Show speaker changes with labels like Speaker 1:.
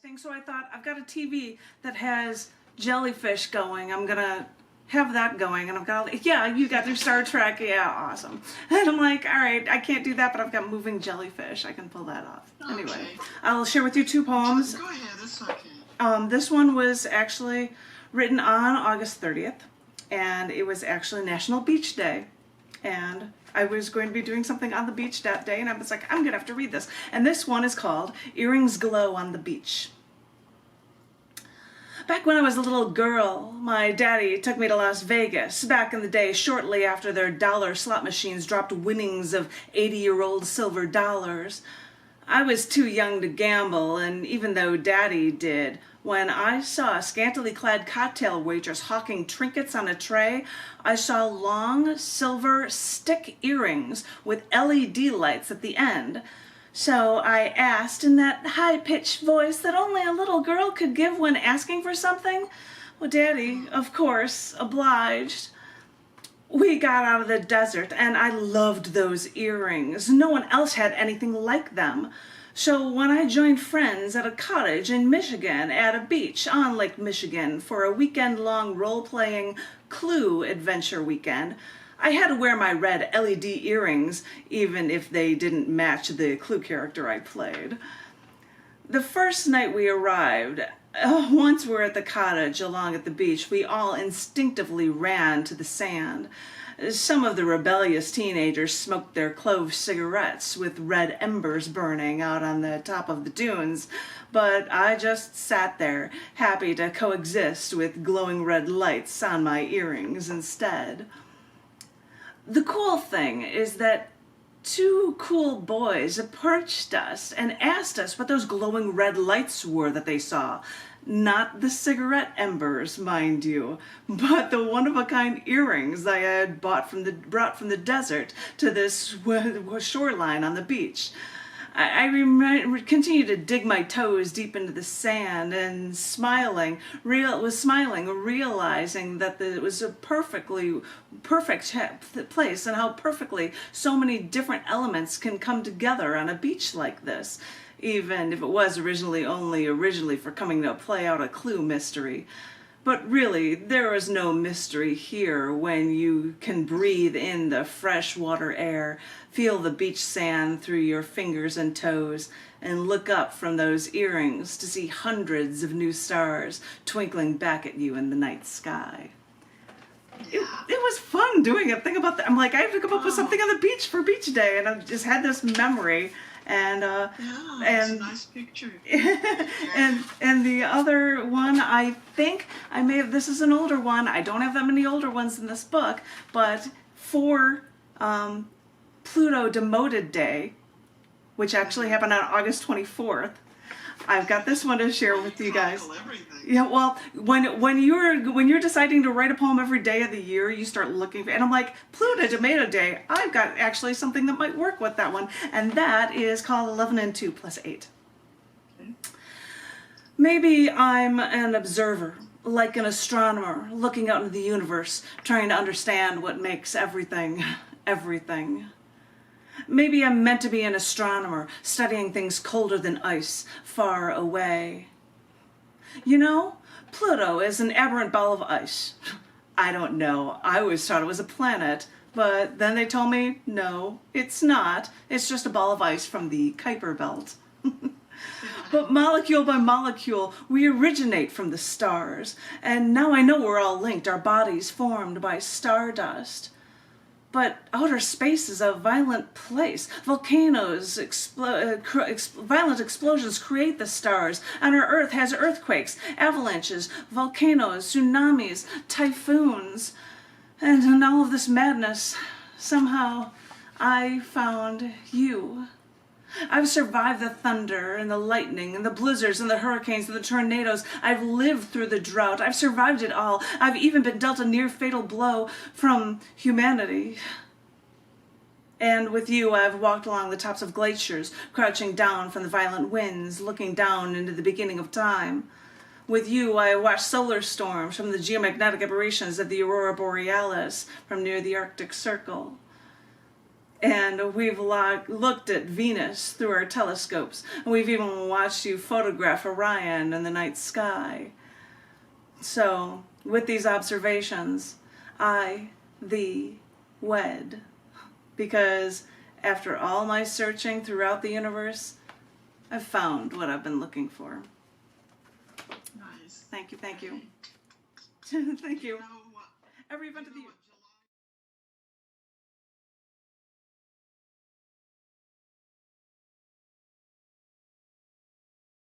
Speaker 1: thing, so I thought, I've got a TV that has jellyfish going. I'm gonna have that going, and I've got all, yeah, you got your Star Trek, yeah, awesome. And I'm like, all right, I can't do that, but I've got moving jellyfish. I can pull that off. Okay. Anyway, I'll share with you two poems.
Speaker 2: Go ahead, it's okay.
Speaker 1: This one was actually written on August 30th, and it was actually National Beach Day. And I was going to be doing something on the beach that day, and I was like, I'm gonna have to read this. And this one is called Earrings Glow on the Beach. Back when I was a little girl, my daddy took me to Las Vegas back in the day, shortly after their dollar slot machines dropped winnings of 80-year-old silver dollars. I was too young to gamble, and even though Daddy did, when I saw scantily clad cocktail waitress hawking trinkets on a tray, I saw long silver stick earrings with LED lights at the end. So I asked in that high-pitched voice that only a little girl could give when asking for something. Well, Daddy, of course, obliged. We got out of the desert, and I loved those earrings. No one else had anything like them. So when I joined friends at a cottage in Michigan at a beach on Lake Michigan for a weekend-long role-playing Clue adventure weekend, I had to wear my red LED earrings, even if they didn't match the Clue character I played. The first night we arrived, once we're at the cottage along at the beach, we all instinctively ran to the sand. Some of the rebellious teenagers smoked their clove cigarettes with red embers burning out on the top of the dunes, but I just sat there, happy to coexist with glowing red lights on my earrings instead. The cool thing is that two cool boys approached us and asked us what those glowing red lights were that they saw. Not the cigarette embers, mind you, but the one-of-a-kind earrings I had brought from the desert to this shoreline on the beach. I continued to dig my toes deep into the sand and smiling, realizing that it was a perfect place, and how perfectly so many different elements can come together on a beach like this, even if it was originally for coming to play out a Clue mystery. But really, there is no mystery here when you can breathe in the fresh water air, feel the beach sand through your fingers and toes, and look up from those earrings to see hundreds of new stars twinkling back at you in the night sky. It was fun doing it. Think about that. I'm like, I have to come up with something on the beach for Beach Day, and I've just had this memory. And
Speaker 2: it's a nice picture.
Speaker 1: and the other one, I think I may have, this is an older one. I don't have that many older ones in this book, but for Pluto Demoted Day, which actually happened on August 24th, I've got this one to share with you guys. Yeah, well, when you're deciding to write a poem every day of the year, you start looking for, and I'm like, Pluto Tomato Day, I've got actually something that might work with that one, and that is called 11 and 2 plus 8. Okay. Maybe I'm an observer, like an astronomer, looking out into the universe, trying to understand what makes everything, everything. Maybe I'm meant to be an astronomer, studying things colder than ice, far away. You know, Pluto is an aberrant ball of ice. I don't know. I always thought it was a planet, but then they told me, no, it's not. It's just a ball of ice from the Kuiper belt. But molecule by molecule, we originate from the stars. And now I know we're all linked, our bodies formed by stardust. But outer space is a violent place. Volcanoes, violent explosions create the stars, and our Earth has earthquakes, avalanches, volcanoes, tsunamis, typhoons. And in all of this madness, somehow I found you. I've survived the thunder and the lightning and the blizzards and the hurricanes and the tornadoes. I've lived through the drought. I've survived it all. I've even been dealt a near fatal blow from humanity. And with you, I've walked along the tops of glaciers, crouching down from the violent winds, looking down into the beginning of time. With you, I watched solar storms from the geomagnetic aberrations of the aurora borealis from near the Arctic Circle. And we've looked at Venus through our telescopes. And we've even watched you photograph Orion in the night sky. So, with these observations, I thee wed. Because after all my searching throughout the universe, I've found what I've been looking for.
Speaker 2: Nice.
Speaker 1: Thank you, thank you. Thank you.
Speaker 2: You know what?
Speaker 1: Every event
Speaker 2: You
Speaker 1: of
Speaker 2: know
Speaker 1: the
Speaker 2: what,